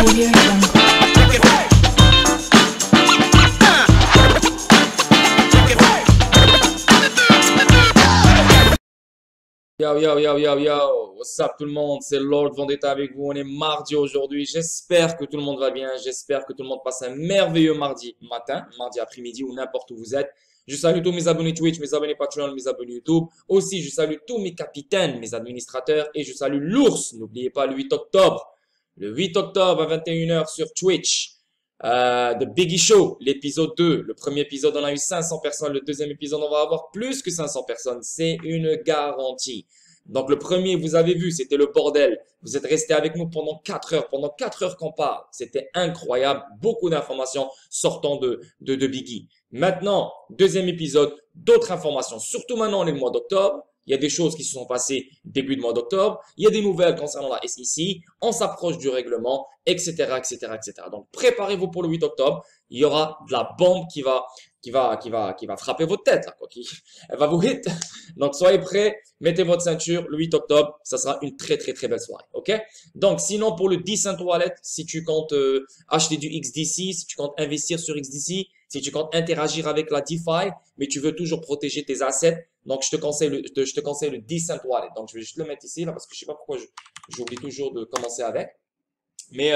Audio Jungle. Yo, yo, yo, yo, yo, what's up tout le monde, c'est Lord Vendetta avec vous, on est mardi aujourd'hui, j'espère que tout le monde va bien, j'espère que tout le monde passe un merveilleux mardi matin, mardi après-midi ou n'importe où vous êtes. Je salue tous mes abonnés Twitch, mes abonnés Patreon, mes abonnés YouTube. Aussi, je salue tous mes capitaines, mes administrateurs et je salue l'ours, n'oubliez pas le 8 octobre. Le 8 octobre à 21 h sur Twitch. The Biggie Show, l'épisode 2. Le premier épisode, on a eu 500 personnes. Le deuxième épisode, on va avoir plus que 500 personnes. C'est une garantie. Donc, le premier, vous avez vu, c'était le bordel. Vous êtes resté avec nous pendant 4 heures. Pendant 4 heures qu'on parle. C'était incroyable. Beaucoup d'informations sortant de Biggie. Maintenant, deuxième épisode, d'autres informations. Surtout maintenant, on est le mois d'octobre. Il y a des choses qui se sont passées début de mois d'octobre. Il y a des nouvelles concernant la SEC. On s'approche du règlement, etc., etc., etc. Donc, préparez-vous pour le 8 octobre. Il y aura de la bombe qui va frapper votre tête, là, quoi. Elle va vous hit. Donc, soyez prêts. Mettez votre ceinture. Le 8 octobre, ça sera une très, très, très belle soirée. OK? Donc, sinon, pour le Decent Wallet, si tu comptes acheter du XDC, si tu comptes investir sur XDC, si tu comptes interagir avec la DeFi, mais tu veux toujours protéger tes assets, donc je te conseille le Decent Wallet. Donc, je vais juste le mettre ici, là, parce que je sais pas pourquoi j'oublie toujours de commencer avec. Mais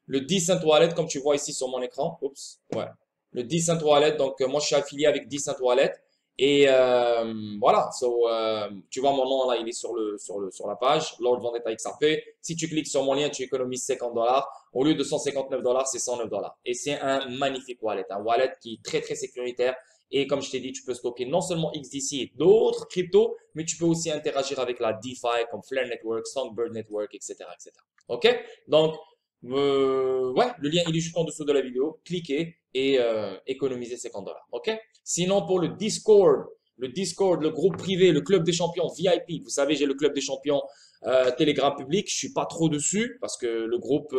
le Decent Wallet, comme tu vois ici sur mon écran, oups, ouais. Le Decent Wallet, donc moi je suis affilié avec Decent Wallet. Et voilà, tu vois mon nom là, il est sur la page, Lord Vendetta XRP. Si tu cliques sur mon lien, tu économises $50. Au lieu de $159, c'est $109. Et c'est un magnifique wallet, un wallet qui est très très sécuritaire. Et comme je t'ai dit, tu peux stocker non seulement XDC et d'autres cryptos, mais tu peux aussi interagir avec la DeFi comme Flare Network, Songbird Network, etc., etc. Ok? Donc, ouais, le lien il est juste en dessous de la vidéo. Cliquez et économisez $50. Ok? Sinon, pour le Discord, le groupe privé, le club des champions VIP. Vous savez, j'ai le club des champions Telegram public. Je suis pas trop dessus parce que le groupe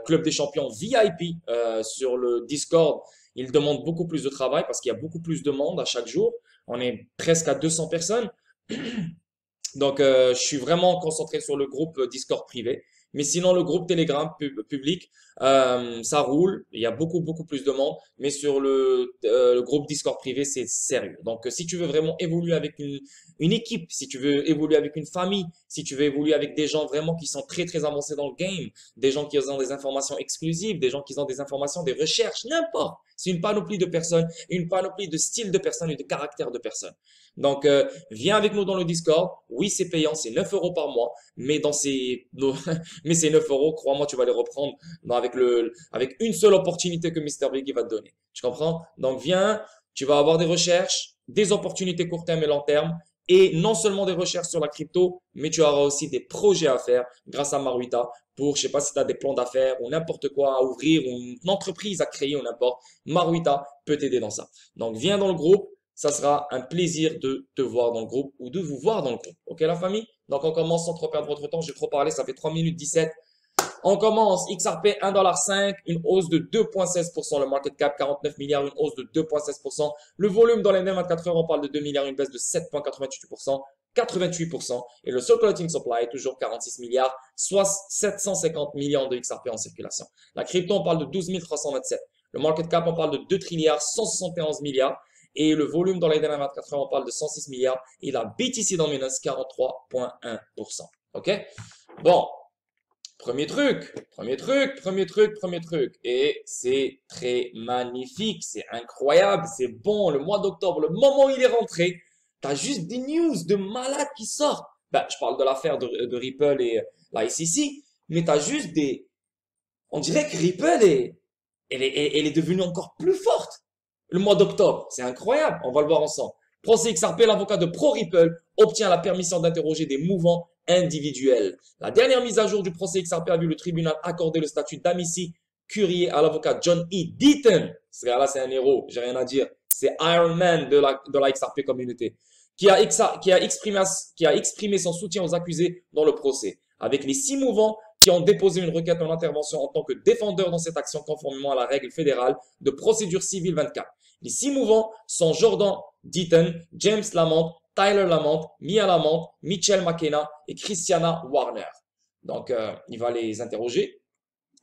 club des champions VIP sur le Discord, il demande beaucoup plus de travail parce qu'il y a beaucoup plus de monde à chaque jour. On est presque à 200 personnes. Donc, je suis vraiment concentré sur le groupe Discord privé. Mais sinon, le groupe Telegram public, ça roule. Il y a beaucoup plus de monde. Mais sur le groupe Discord privé, c'est sérieux. Donc, si tu veux vraiment évoluer avec une équipe, si tu veux évoluer avec une famille, si tu veux évoluer avec des gens vraiment qui sont très, très avancés dans le game, des gens qui ont des informations exclusives, des gens qui ont des informations, des recherches, n'importe. C'est une panoplie de personnes, une panoplie de styles de personnes et de caractères de personnes. Donc, viens avec nous dans le Discord. Oui, c'est payant, c'est 9 € par mois. Mais mais ces 9 €, crois-moi, tu vas les reprendre avec une seule opportunité que Mr. Biggie va te donner. Tu comprends? Donc, viens, tu vas avoir des recherches, des opportunités court terme et long terme. Et non seulement des recherches sur la crypto, mais tu auras aussi des projets à faire grâce à Maruita pour, je sais pas si tu as des plans d'affaires ou n'importe quoi à ouvrir ou une entreprise à créer ou n'importe. Maruita peut t'aider dans ça. Donc, viens dans le groupe. Ça sera un plaisir de te voir dans le groupe ou de vous voir dans le groupe. Ok, la famille? Donc, on commence sans trop perdre votre temps. J'ai trop parlé, ça fait 3 minutes 17. On commence. XRP, $1,05, une hausse de 2,16%. Le market cap, 49 milliards, une hausse de 2,16%. Le volume dans les mêmes 24 heures, on parle de 2 milliards, une baisse de 7,88%. 88%. Et le circulating supply est toujours 46 milliards, soit 750 millions de XRP en circulation. La crypto, on parle de 12 327. Le market cap, on parle de 2 trilliards, 171 milliards. Et le volume dans les dernières 24 heures, on parle de 106 milliards. Et la BTC Dominance, 43,1%. OK? Bon. Premier truc. Et c'est très magnifique. C'est incroyable. C'est bon. Le mois d'octobre, le moment où il est rentré, t'as juste des news de malades qui sortent. Ben, je parle de l'affaire de Ripple et la SEC. Mais t'as juste on dirait que Ripple elle est devenue encore plus forte. Le mois d'octobre, c'est incroyable, on va le voir ensemble. Procès XRP, l'avocat de ProRipple obtient la permission d'interroger des mouvements individuels. La dernière mise à jour du procès XRP a vu le tribunal accorder le statut d'amici curiae à l'avocat John E. Deaton. Ce gars-là, c'est un héros, j'ai rien à dire. C'est Iron Man de la XRP communauté, qui a exprimé son soutien aux accusés dans le procès. Avec les 6 mouvants qui ont déposé une requête en intervention en tant que défendeurs dans cette action conformément à la règle fédérale de procédure civile 24. Les 6 mouvants sont Jordan Deaton, James Lamont, Tyler Lamont, Mia Lamont, Mitchell McKenna et Christiana Warner. Donc, il va les interroger.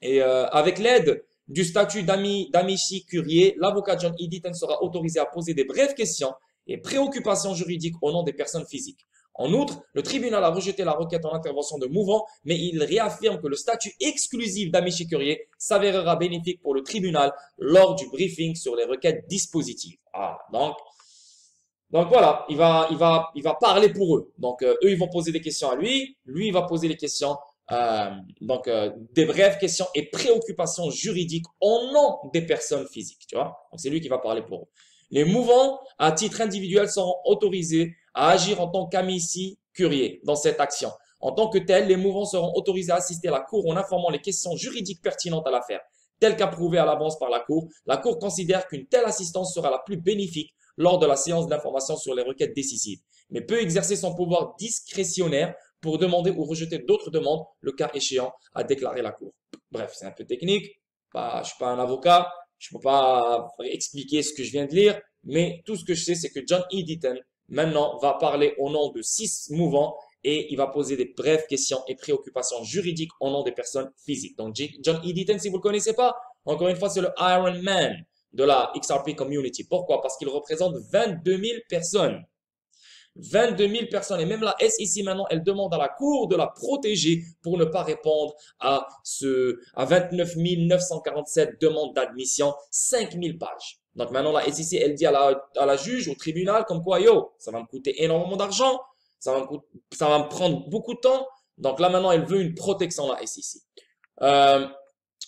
Et avec l'aide du statut d'amici curiae, l'avocat John E. Deaton sera autorisé à poser des brèves questions et préoccupations juridiques au nom des personnes physiques. En outre, le tribunal a rejeté la requête en intervention de Mouvant, mais il réaffirme que le statut exclusif d'amici curiae s'avérera bénéfique pour le tribunal lors du briefing sur les requêtes dispositives. Ah, donc voilà, il va parler pour eux. Donc eux, ils vont poser des questions à lui, lui, il va poser les questions, des brèves questions et préoccupations juridiques au nom des personnes physiques, tu vois. Donc c'est lui qui va parler pour eux. Les mouvants, à titre individuel, seront autorisés à agir en tant qu'amici curiae dans cette action. En tant que tel, les mouvants seront autorisés à assister à la Cour en informant les questions juridiques pertinentes à l'affaire. Tel qu'approuvé à l'avance par la Cour considère qu'une telle assistance sera la plus bénéfique lors de la séance d'information sur les requêtes décisives, mais peut exercer son pouvoir discrétionnaire pour demander ou rejeter d'autres demandes, le cas échéant, à déclarer la Cour. Bref, c'est un peu technique. Je ne suis pas un avocat. Je ne peux pas expliquer ce que je viens de lire, mais tout ce que je sais, c'est que John E. Deaton, maintenant, va parler au nom de 6 mouvants et il va poser des brèves questions et préoccupations juridiques au nom des personnes physiques. Donc, John E. Deaton, si vous ne le connaissez pas, encore une fois, c'est le Iron Man de la XRP Community. Pourquoi? Parce qu'il représente 22 000 personnes. 22 000 personnes. Et même la SEC, maintenant, elle demande à la Cour de la protéger pour ne pas répondre à 29 947 demandes d'admission, 5 000 pages. Donc maintenant, la SEC, elle dit à la juge, au tribunal, comme quoi, yo, ça va me coûter énormément d'argent, ça va me prendre beaucoup de temps. Donc là, maintenant, elle veut une protection, la SEC.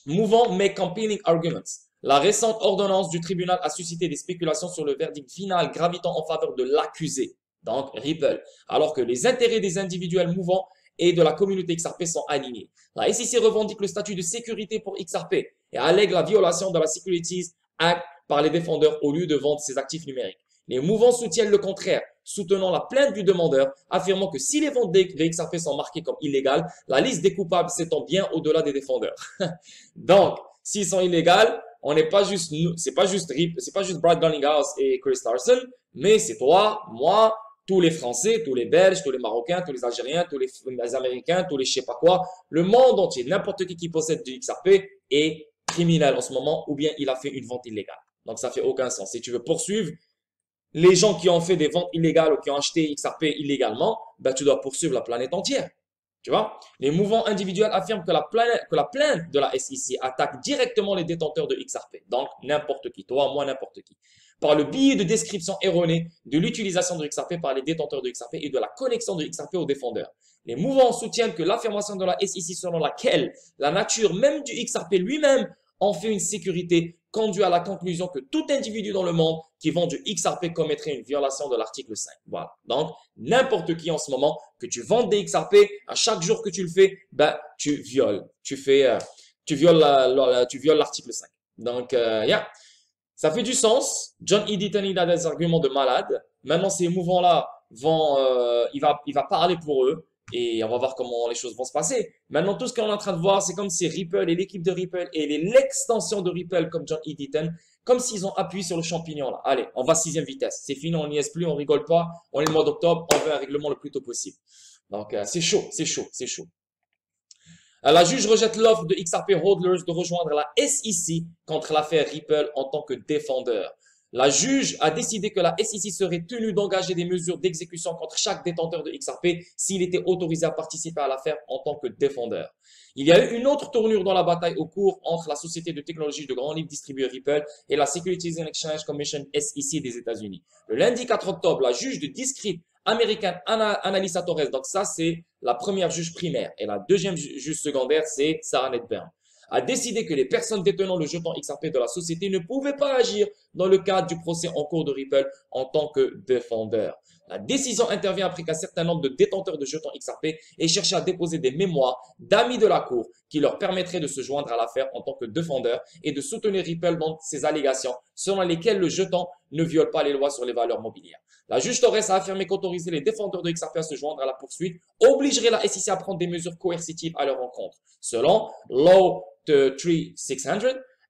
Mouvant mais compelling arguments. La récente ordonnance du tribunal a suscité des spéculations sur le verdict final gravitant en faveur de l'accusé. Donc Ripple, alors que les intérêts des individuels mouvants et de la communauté XRP sont alignés. La SEC revendique le statut de sécurité pour XRP et allègue la violation de la Securities Act par les défendeurs au lieu de vendre ses actifs numériques. Les mouvants soutiennent le contraire, soutenant la plainte du demandeur, affirmant que si les ventes des XRP sont marquées comme illégales, la liste des coupables s'étend bien au-delà des défendeurs. Donc, s'ils sont illégales, on n'est pas juste, c'est pas juste Brad Garlinghouse et Chris Larson, mais c'est toi, moi, tous les Français, tous les Belges, tous les Marocains, tous les Algériens, tous les Américains, tous les je sais pas quoi, le monde entier, n'importe qui possède du XRP est criminel en ce moment ou bien il a fait une vente illégale. Donc ça fait aucun sens. Si tu veux poursuivre les gens qui ont fait des ventes illégales ou qui ont acheté XRP illégalement, ben tu dois poursuivre la planète entière. Tu vois? Les mouvements individuels affirment que la plainte de la SEC attaque directement les détenteurs de XRP. Donc, n'importe qui, toi, moi, n'importe qui. Par le biais de descriptions erronées de l'utilisation de XRP par les détenteurs de XRP et de la connexion de XRP aux défendeurs. Les mouvements soutiennent que l'affirmation de la SEC selon laquelle la nature même du XRP lui-même en fait une sécurité conduit à la conclusion que tout individu dans le monde qui vend du XRP commettrait une violation de l'article 5. Voilà. Donc, n'importe qui en ce moment, que tu vends des XRP, à chaque jour que tu le fais, ben, tu violes. Tu violes l'article 5. Donc, yeah. Ça fait du sens. John E. Deaton, il a des arguments de malade. Maintenant, ces mouvements-là vont, il va parler pour eux. Et on va voir comment les choses vont se passer. Maintenant, tout ce qu'on est en train de voir, c'est comme si Ripple et l'équipe de Ripple et l'extension de Ripple comme John E. Deaton, comme s'ils ont appuyé sur le champignon là. Allez, on va 6e vitesse. C'est fini, on n'y est plus, on rigole pas. On est le mois d'octobre, on veut un règlement le plus tôt possible. Donc, c'est chaud, c'est chaud, c'est chaud. La juge rejette l'offre de XRP Hodlers de rejoindre la SEC contre l'affaire Ripple en tant que défendeur. La juge a décidé que la SEC serait tenue d'engager des mesures d'exécution contre chaque détenteur de XRP s'il était autorisé à participer à l'affaire en tant que défendeur. Il y a eu une autre tournure dans la bataille au cours entre la société de technologie de grands livres distribués Ripple et la Securities and Exchange Commission SEC des États-Unis. Le lundi 4 octobre, la juge de district américaine Annalisa Torres, donc ça c'est la première juge primaire, et la deuxième juge secondaire c'est Sarah Nedburn, a décidé que les personnes détenant le jeton XRP de la société ne pouvaient pas agir dans le cadre du procès en cours de Ripple en tant que défendeur. La décision intervient après qu'un certain nombre de détenteurs de jetons XRP aient cherché à déposer des mémoires d'amis de la Cour qui leur permettraient de se joindre à l'affaire en tant que défendeur et de soutenir Ripple dans ses allégations selon lesquelles le jeton ne viole pas les lois sur les valeurs mobilières. La juge Torres a affirmé qu'autoriser les défendeurs de XRP à se joindre à la poursuite obligerait la SEC à prendre des mesures coercitives à leur encontre. Selon Law 3600,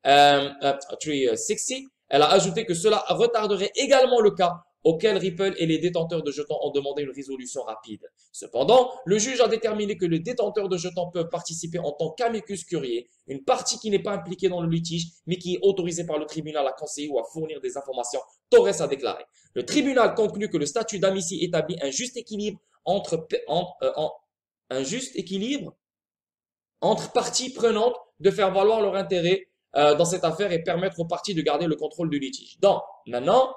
elle a ajouté que cela retarderait également le cas auquel Ripple et les détenteurs de jetons ont demandé une résolution rapide. Cependant, le juge a déterminé que les détenteurs de jetons peuvent participer en tant qu'amicus curiae, une partie qui n'est pas impliquée dans le litige, mais qui est autorisée par le tribunal à conseiller ou à fournir des informations. Torres a déclaré. Le tribunal conclut que le statut d'amici établit un juste équilibre entre parties prenantes de faire valoir leur intérêt dans cette affaire et permettre aux parties de garder le contrôle du litige. Donc, maintenant,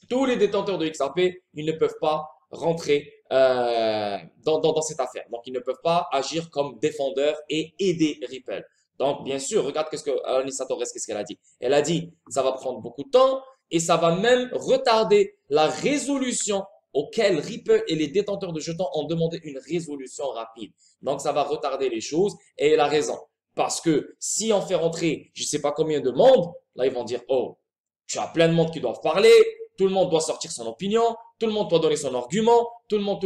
tous les détenteurs de XRP, ils ne peuvent pas rentrer dans cette affaire. Donc, ils ne peuvent pas agir comme défendeurs et aider Ripple. Donc, bien sûr, regarde qu'est-ce que Alyssa Torres, qu'est-ce qu'elle a dit. Elle a dit, ça va prendre beaucoup de temps et ça va même retarder la résolution auquel Ripple et les détenteurs de jetons ont demandé une résolution rapide. Donc, ça va retarder les choses et elle a raison. Parce que si on fait rentrer, je ne sais pas combien de monde, là, ils vont dire, oh, tu as plein de monde qui doivent parler, tout le monde doit sortir son opinion, tout le monde doit donner son argument, tout le monde.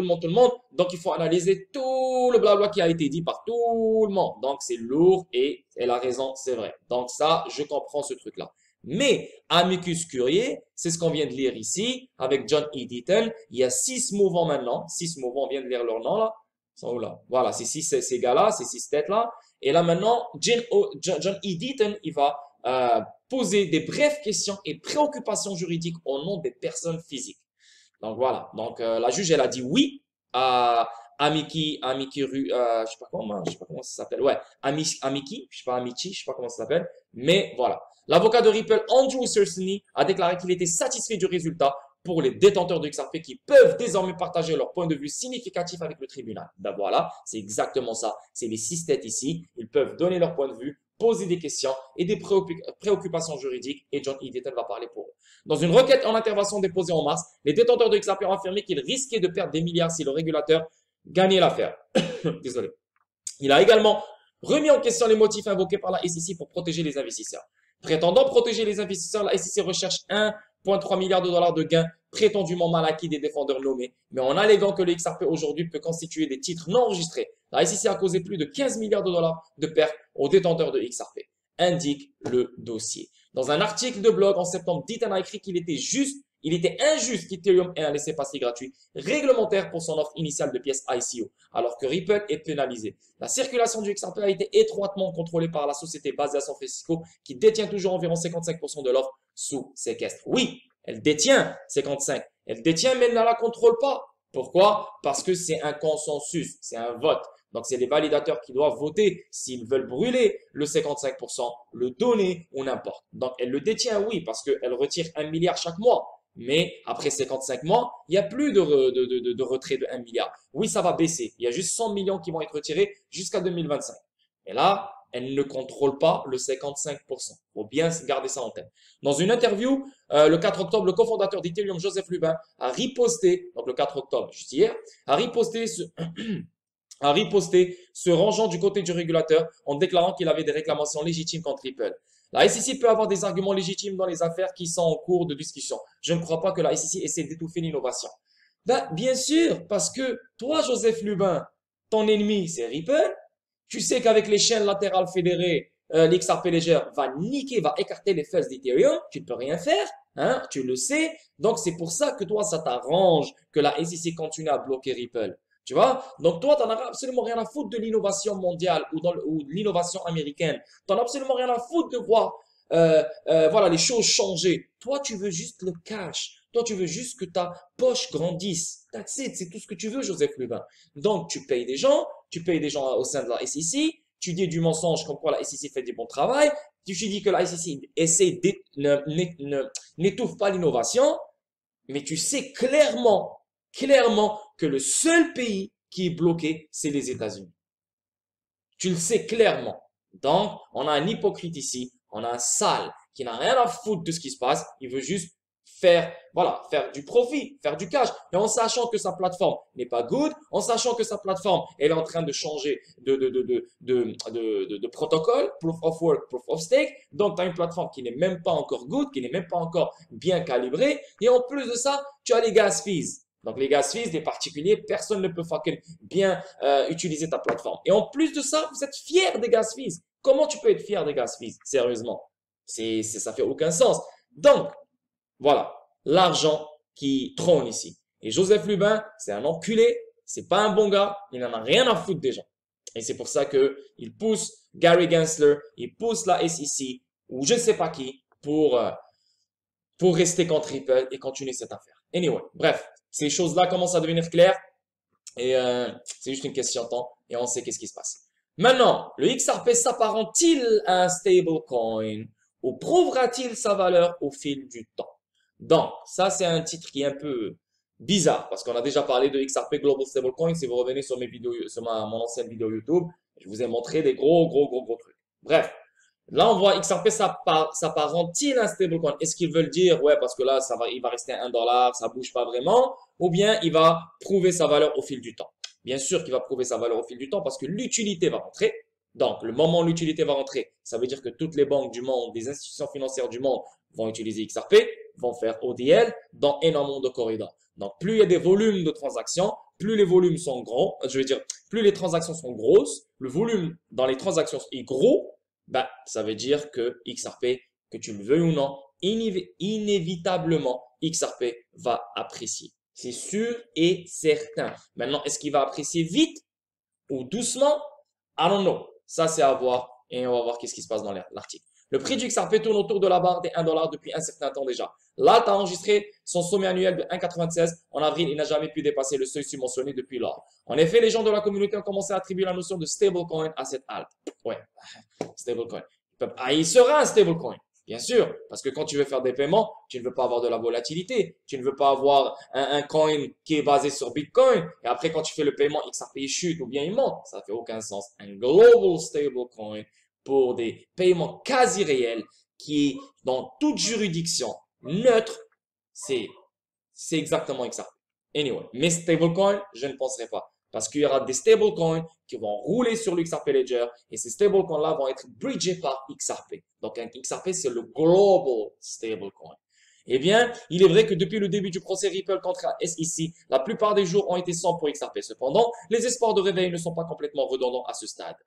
Donc, il faut analyser tout le blabla qui a été dit par tout le monde. Donc, c'est lourd et elle a raison, c'est vrai. Donc, ça, je comprends ce truc-là. Mais, amicus curiae, c'est ce qu'on vient de lire ici avec John E. Deaton. Il y a 6 mouvements maintenant. 6 mouvements, on vient de lire leur nom là. Ils sont où là? Voilà, c'est 6 ces gars-là, c'est 6 têtes là. Et là maintenant, John E. Deaton, il va poser des brèves questions et préoccupations juridiques au nom des personnes physiques. Donc voilà. Donc la juge, elle a dit oui à Amiki, je sais pas comment ça s'appelle. Ouais, Amiki, je sais pas Amici, je sais pas comment ça s'appelle. Mais voilà. L'avocat de Ripple, Andrew Sersony, a déclaré qu'il était satisfait du résultat pour les détenteurs de XRP qui peuvent désormais partager leur point de vue significatif avec le tribunal. Ben voilà, c'est exactement ça. C'est les 6 têtes ici. Ils peuvent donner leur point de vue, poser des questions et des préoccupations juridiques et John E. Deaton va parler pour eux. Dans une requête en intervention déposée en mars, les détenteurs de XRP ont affirmé qu'ils risquaient de perdre des milliards si le régulateur gagnait l'affaire. Désolé. Il a également remis en question les motifs invoqués par la SEC pour protéger les investisseurs. Prétendant protéger les investisseurs, la SEC recherche 1,3 milliard de dollars de gains prétendument mal acquis des défendeurs nommés, mais en alléguant que le XRP aujourd'hui peut constituer des titres non enregistrés. La SEC a causé plus de 15 milliards de dollars de pertes aux détenteurs de XRP, indique le dossier. Dans un article de blog en septembre, Deaton a écrit qu'il était injuste qu'Ethereum ait un laissez-passer gratuit réglementaire pour son offre initiale de pièces ICO, alors que Ripple est pénalisé. La circulation du XRP a été étroitement contrôlée par la société basée à San Francisco qui détient toujours environ 55% de l'offre sous séquestre. Oui, elle détient 55%. Elle détient, mais elle ne la contrôle pas. Pourquoi? Parce que c'est un consensus, c'est un vote. Donc, c'est les validateurs qui doivent voter s'ils veulent brûler le 55%, le donner ou n'importe. Donc, elle le détient, oui, parce qu'elle retire 1 milliard chaque mois. Mais après 55 mois, il n'y a plus de retrait de 1 milliard. Oui, ça va baisser. Il y a juste 100 millions qui vont être retirés jusqu'à 2025. Et là, elle ne contrôle pas le 55%. Il faut bien garder ça en tête. Dans une interview, le 4 octobre, le cofondateur d'Ethereum, Joseph Lubin, a riposté, donc le 4 octobre, juste hier, a riposté se rangeant du côté du régulateur en déclarant qu'il avait des réclamations légitimes contre Ripple. La SEC peut avoir des arguments légitimes dans les affaires qui sont en cours de discussion. Je ne crois pas que la SEC essaie d'étouffer l'innovation. Ben, bien sûr, parce que toi, Joseph Lubin, ton ennemi, c'est Ripple. Tu sais qu'avec les chaînes latérales fédérées, l'XRP Ledger va niquer, va écarter les fesses d'Ethereum. Tu ne peux rien faire, hein, tu le sais. Donc, c'est pour ça que toi, ça t'arrange que la SEC continue à bloquer Ripple. Tu vois? Donc, toi, tu n'en as absolument rien à foutre de l'innovation mondiale ou de l'innovation américaine. Tu n'en as absolument rien à foutre de voir voilà, les choses changer. Toi, tu veux juste le cash. Toi, tu veux juste que ta poche grandisse. That's it. C'est tout ce que tu veux, Joseph Lubin. Donc, tu payes des gens au sein de la SEC. Tu dis du mensonge comme quoi la SEC fait du bon travail. Tu dis que la SEC n'étouffe pas l'innovation. Mais tu sais clairement que le seul pays qui est bloqué, c'est les États-Unis. Tu le sais clairement. Donc, on a un hypocrite ici, on a un sale qui n'a rien à foutre de ce qui se passe. Il veut juste faire du profit, faire du cash. Et en sachant que sa plateforme n'est pas good, en sachant que sa plateforme, elle est en train de changer de protocole, proof of work, proof of stake. Donc, tu as une plateforme qui n'est même pas encore good, qui n'est même pas encore bien calibrée. Et en plus de ça, tu as les gas fees. Donc, les gas fees des particuliers, personne ne peut fucking bien utiliser ta plateforme. Et en plus de ça, vous êtes fiers des gas fees. Comment tu peux être fier des gas fees? Sérieusement. Ça fait aucun sens. Donc, voilà. L'argent qui trône ici. Et Joseph Lubin, c'est un enculé, c'est pas un bon gars, il n'en a rien à foutre des gens. Et c'est pour ça que il pousse Gary Gensler, il pousse la SEC, ou je ne sais pas qui, pour rester contre Ripple et continuer cette affaire. Anyway, bref, ces choses-là commencent à devenir claires et c'est juste une question de temps et on sait qu'est-ce qui se passe. Maintenant, le XRP s'apparente-t-il à un stablecoin ou prouvera-t-il sa valeur au fil du temps? Donc, ça c'est un titre qui est un peu bizarre parce qu'on a déjà parlé de XRP Global Stablecoin. Si vous revenez sur mes vidéos, sur mon ancienne vidéo YouTube, je vous ai montré des gros trucs. Bref, là, on voit XRP s'apparente-t-il à un stablecoin? Est-ce qu'ils veulent dire, ouais, parce que là, il va rester à 1 dollar, ça bouge pas vraiment, ou bien il va prouver sa valeur au fil du temps? Bien sûr qu'il va prouver sa valeur au fil du temps parce que l'utilité va rentrer. Donc, le moment où l'utilité va rentrer, ça veut dire que toutes les banques du monde, les institutions financières du monde vont utiliser XRP, vont faire ODL dans énormément de corridors. Donc, plus il y a des volumes de transactions, plus les volumes sont gros, je veux dire, plus les transactions sont grosses, le volume dans les transactions est gros, bah, ça veut dire que XRP, que tu le veuilles ou non, inévitablement, XRP va apprécier. C'est sûr et certain. Maintenant, est-ce qu'il va apprécier vite ou doucement? I don't know. Ça, c'est à voir et on va voir qu'est-ce qui se passe dans l'article. Le prix du XRP tourne autour de la barre des 1 dollar depuis un certain temps déjà. Là, tu as enregistré son sommet annuel de 1,96. En avril, il n'a jamais pu dépasser le seuil subventionné depuis lors. En effet, les gens de la communauté ont commencé à attribuer la notion de stablecoin à cette halte. Ouais, stablecoin. Ah, il sera un stablecoin. Bien sûr, parce que quand tu veux faire des paiements, tu ne veux pas avoir de la volatilité. Tu ne veux pas avoir un coin qui est basé sur Bitcoin. Et après, quand tu fais le paiement, XRP chute ou bien il monte. Ça fait aucun sens. Un global stablecoin pour des paiements quasi réels qui, dans toute juridiction neutre, c'est exactement XRP. Anyway, mais stablecoin, je ne penserai pas. Parce qu'il y aura des stablecoins qui vont rouler sur le XRP Ledger et ces stablecoins-là vont être bridgés par XRP. Donc, un XRP, c'est le global stablecoin. Eh bien, il est vrai que depuis le début du procès Ripple contre la SEC, la plupart des jours ont été sans pour XRP. Cependant, les espoirs de réveil ne sont pas complètement redondants à ce stade.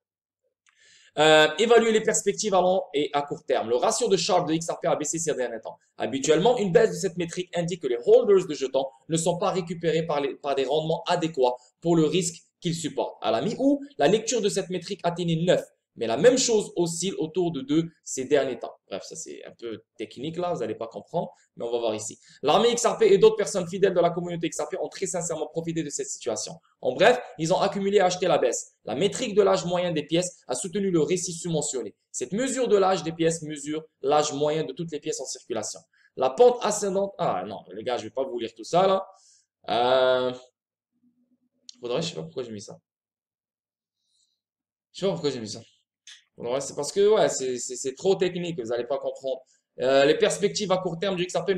Évaluer les perspectives à long et à court terme. Le ratio de Sharpe de XRP a baissé ces derniers temps. Habituellement, une baisse de cette métrique indique que les holders de jetons ne sont pas récupérés par des rendements adéquats pour le risque qu'ils supportent. À la mi-août, la lecture de cette métrique atteignait 9. Mais la même chose oscille autour de 2 ces derniers temps. Bref, ça c'est un peu technique là, vous n'allez pas comprendre, mais on va voir ici. L'armée XRP et d'autres personnes fidèles de la communauté XRP ont très sincèrement profité de cette situation. En bref, ils ont accumulé et acheté la baisse. La métrique de l'âge moyen des pièces a soutenu le récit sous-mentionné. Cette mesure de l'âge des pièces mesure l'âge moyen de toutes les pièces en circulation. La pente ascendante... Ah non, les gars, je vais pas vous lire tout ça là. Je sais pas pourquoi j'ai mis ça. Je sais pas pourquoi j'ai mis ça. Ouais, c'est parce que ouais, c'est trop technique, vous n'allez pas comprendre. Les perspectives à court terme du XRP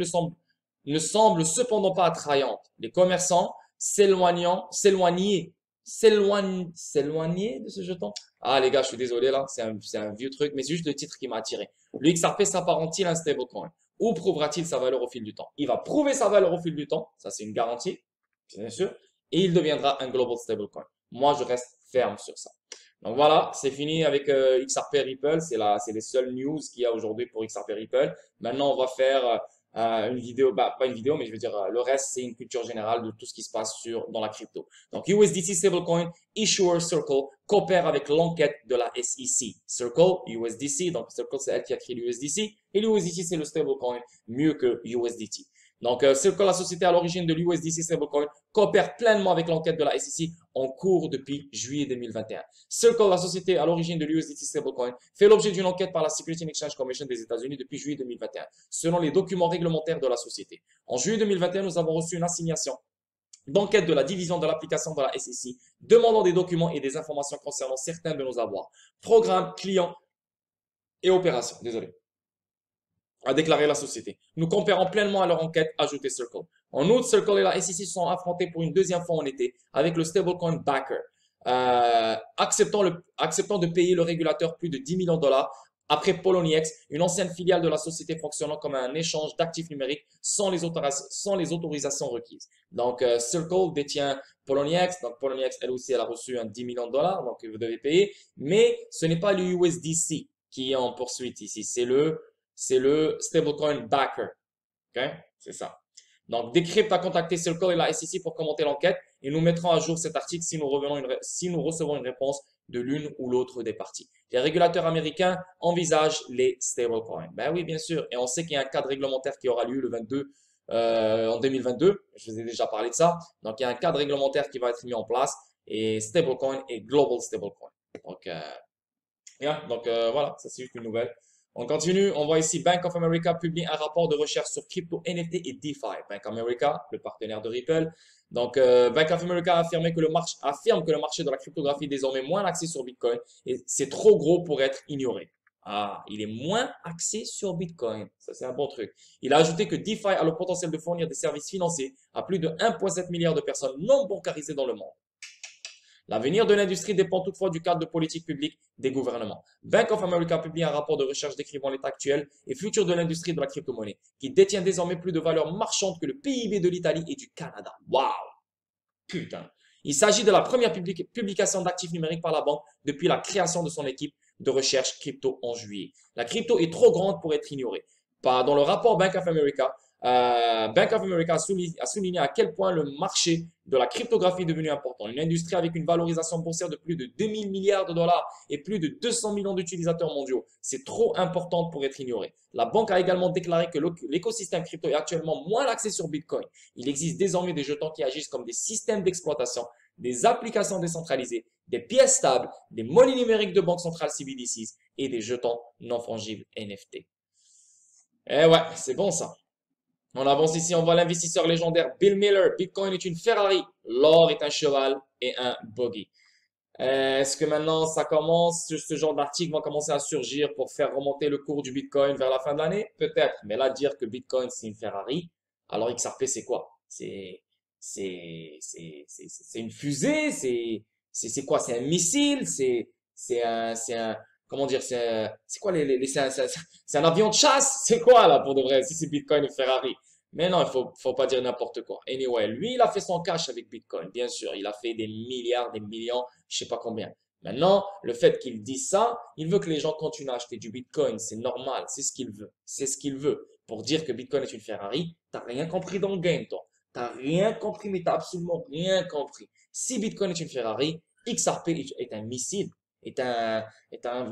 ne semblent cependant pas attrayantes. Les commerçants s'éloigner de ce jeton. Ah les gars, je suis désolé là, c'est un vieux truc, mais c'est juste le titre qui m'a attiré. Le XRP s'apparente-t-il à un stablecoin? Ou prouvera-t-il sa valeur au fil du temps? Il va prouver sa valeur au fil du temps, ça c'est une garantie, bien sûr, et il deviendra un global stablecoin. Moi, je reste ferme sur ça. Donc voilà, c'est fini avec XRP Ripple. C'est les seules news qu'il y a aujourd'hui pour XRP Ripple. Maintenant, on va faire une vidéo, bah, pas une vidéo, mais je veux dire, le reste, c'est une culture générale de tout ce qui se passe dans la crypto. Donc, USDC Stablecoin, Issuer Circle coopère avec l'enquête de la SEC. Circle, USDC, donc Circle, c'est elle qui a créé l'USDC. Et l'USDC, c'est le stablecoin mieux que USDT. Donc, Circle, la société à l'origine de l'USDC Stablecoin, coopère pleinement avec l'enquête de la SEC en cours depuis juillet 2021. Circle, la société à l'origine de l'USDT Stablecoin, fait l'objet d'une enquête par la Securities and Exchange Commission des États-Unis depuis juillet 2021, selon les documents réglementaires de la société. En juillet 2021, nous avons reçu une assignation d'enquête de la division de l'application de la SEC, demandant des documents et des informations concernant certains de nos avoirs, programmes, clients et opérations. Désolé. A déclaré la société. Nous compérons pleinement à leur enquête, ajouté Circle. En août, Circle et la SEC se sont affrontés pour une deuxième fois en été avec le stablecoin Backer, acceptant de payer le régulateur plus de 10 millions de dollars après Poloniex, une ancienne filiale de la société fonctionnant comme un échange d'actifs numériques sans les autorisations requises. Donc, Circle détient Poloniex. Donc, Poloniex, elle aussi, elle a reçu un 10 millions de dollars, donc vous devez payer. Mais ce n'est pas le USDC qui est en poursuite ici, c'est le stablecoin Backer. OK? C'est ça. Donc, Decrypt a contacté Circle et la SEC pour commenter l'enquête et nous mettrons à jour cet article si nous recevons une réponse de l'une ou l'autre des parties. Les régulateurs américains envisagent les stablecoins. Ben oui, bien sûr. Et on sait qu'il y a un cadre réglementaire qui aura lieu le 22, en 2022. Je vous ai déjà parlé de ça. Donc, il y a un cadre réglementaire qui va être mis en place et stablecoin et global stablecoin. Donc, voilà, ça c'est juste une nouvelle. On continue, on voit ici Bank of America publie un rapport de recherche sur crypto, NFT et DeFi. Bank of America, le partenaire de Ripple. Donc, Bank of America affirme que le marché de la cryptographie est désormais moins axé sur Bitcoin et c'est trop gros pour être ignoré. Ah, il est moins axé sur Bitcoin. Ça, c'est un bon truc. Il a ajouté que DeFi a le potentiel de fournir des services financiers à plus de 1,7 milliard de personnes non bancarisées dans le monde. L'avenir de l'industrie dépend toutefois du cadre de politique publique des gouvernements. Bank of America publie un rapport de recherche décrivant l'état actuel et futur de l'industrie de la crypto-monnaie, qui détient désormais plus de valeur marchande que le PIB de l'Italie et du Canada. Waouh! Putain! Il s'agit de la première publication d'actifs numériques par la banque depuis la création de son équipe de recherche crypto en juillet. La crypto est trop grande pour être ignorée. Dans le rapport Bank of America, a souligné à quel point le marché de la cryptographie est devenu important. Une industrie avec une valorisation boursière de plus de 2000 milliards de dollars et plus de 200 millions d'utilisateurs mondiaux. C'est trop important pour être ignoré. La banque a également déclaré que l'écosystème crypto est actuellement moins axé sur Bitcoin. Il existe désormais des jetons qui agissent comme des systèmes d'exploitation, des applications décentralisées, des pièces stables, des monnaies numériques de banque centrale CBDCs et des jetons non fongibles NFT. Eh ouais, c'est bon ça. On avance ici, on voit l'investisseur légendaire Bill Miller. Bitcoin est une Ferrari, l'or est un cheval et un buggy. Est-ce que maintenant ça commence, ce genre d'article va commencer à surgir pour faire remonter le cours du Bitcoin vers la fin de l'année? Peut-être, mais là dire que Bitcoin c'est une Ferrari, alors XRP c'est quoi? C'est une fusée, c'est quoi? C'est un missile, comment dire, c'est quoi c'est un avion de chasse? C'est quoi là pour de vrai? Si c'est Bitcoin et Ferrari. Mais non, faut pas dire n'importe quoi. Anyway, lui, il a fait son cash avec Bitcoin, bien sûr. Il a fait des milliards, des millions, je sais pas combien. Maintenant, le fait qu'il dise ça, il veut que les gens continuent à acheter du Bitcoin. C'est normal, c'est ce qu'il veut. C'est ce qu'il veut. Pour dire que Bitcoin est une Ferrari, t'as rien compris dans le game, toi. T'as rien compris, mais t'as absolument rien compris. Si Bitcoin est une Ferrari, XRP est un missile, est un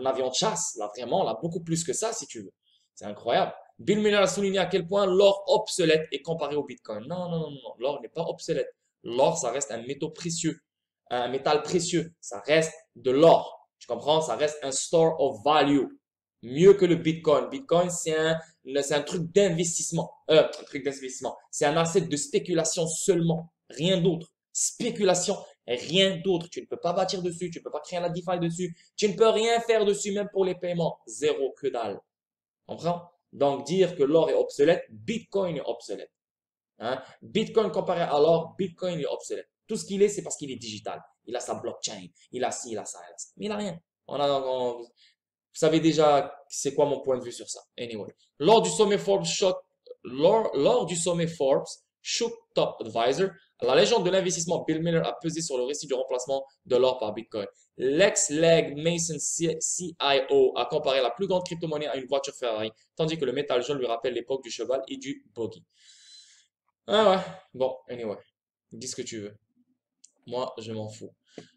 avion de chasse. Là, vraiment, là, beaucoup plus que ça, si tu veux. C'est incroyable. Bill Miller a souligné à quel point l'or obsolète est comparé au Bitcoin. Non, non, non, non, l'or n'est pas obsolète. L'or, ça reste un métaux précieux, un métal précieux. Ça reste de l'or. Tu comprends? Ça reste un store of value. Mieux que le Bitcoin. Bitcoin, c'est un truc d'investissement. Un truc d'investissement. C'est un asset de spéculation seulement. Rien d'autre. Spéculation, rien d'autre. Tu ne peux pas bâtir dessus. Tu ne peux pas créer la DeFi dessus. Tu ne peux rien faire dessus, même pour les paiements. Zéro, que dalle. Comprends? Donc, dire que l'or est obsolète, Bitcoin est obsolète. Hein? Bitcoin comparé à l'or, Bitcoin est obsolète. Tout ce qu'il est, c'est parce qu'il est digital. Il a sa blockchain, il a ci, il a ça, il a ça. Mais il n'a rien. Vous savez déjà c'est quoi mon point de vue sur ça. Anyway. Lors du sommet Forbes, Shook Top Advisor, la légende de l'investissement Bill Miller a pesé sur le récit du remplacement de l'or par Bitcoin. L'ex-Leg Mason CIO a comparé la plus grande crypto-monnaie à une voiture Ferrari, tandis que le métal jaune lui rappelle l'époque du cheval et du buggy. Ah ouais, bon, anyway, dis ce que tu veux. Moi, je m'en fous.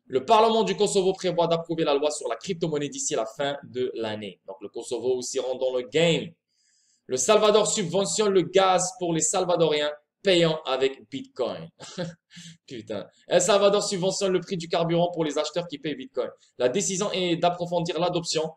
Le Parlement du Kosovo prévoit d'approuver la loi sur la crypto-monnaie d'ici la fin de l'année. Donc, le Kosovo aussi rentre dans le game. Le Salvador subventionne le gaz pour les Salvadoriens payant avec Bitcoin. Putain. El Salvador subventionne le prix du carburant pour les acheteurs qui payent Bitcoin. La décision est d'approfondir l'adoption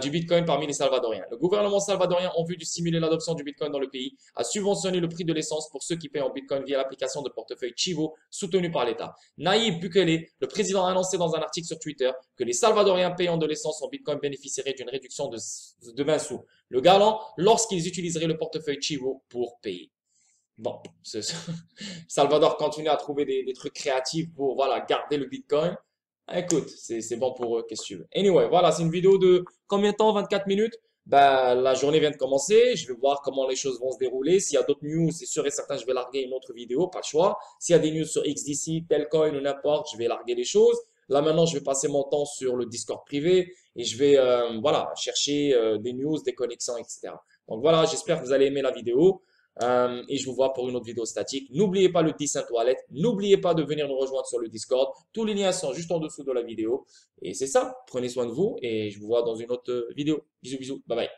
du Bitcoin parmi les Salvadoriens. Le gouvernement salvadorien, en vue de stimuler l'adoption du Bitcoin dans le pays, a subventionné le prix de l'essence pour ceux qui payent en Bitcoin via l'application de portefeuille Chivo soutenue par l'État. Nayib Bukele, le président, a annoncé dans un article sur Twitter que les Salvadoriens payant de l'essence en Bitcoin bénéficieraient d'une réduction de 20 sous. Le galant, lorsqu'ils utiliseraient le portefeuille Chivo pour payer. Bon, Salvador continue à trouver des trucs créatifs pour voilà, garder le Bitcoin. Écoute, c'est bon pour eux, qu'est-ce que tu veux. Anyway, voilà, c'est une vidéo de combien de temps? 24 minutes. Ben, la journée vient de commencer. Je vais voir comment les choses vont se dérouler. S'il y a d'autres news, c'est sûr et certain, je vais larguer une autre vidéo, pas le choix. S'il y a des news sur XDC, Telcoin ou n'importe, je vais larguer les choses. Là, maintenant, je vais passer mon temps sur le Discord privé et je vais, voilà, chercher des news, des connexions, etc. Donc voilà, j'espère que vous allez aimer la vidéo. Et je vous vois pour une autre vidéo statique. N'oubliez pas le 10 toilette. N'oubliez pas de venir nous rejoindre sur le Discord. Tous les liens sont juste en dessous de la vidéo. Et c'est ça. Prenez soin de vous et je vous vois dans une autre vidéo. Bisous, bisous. Bye bye.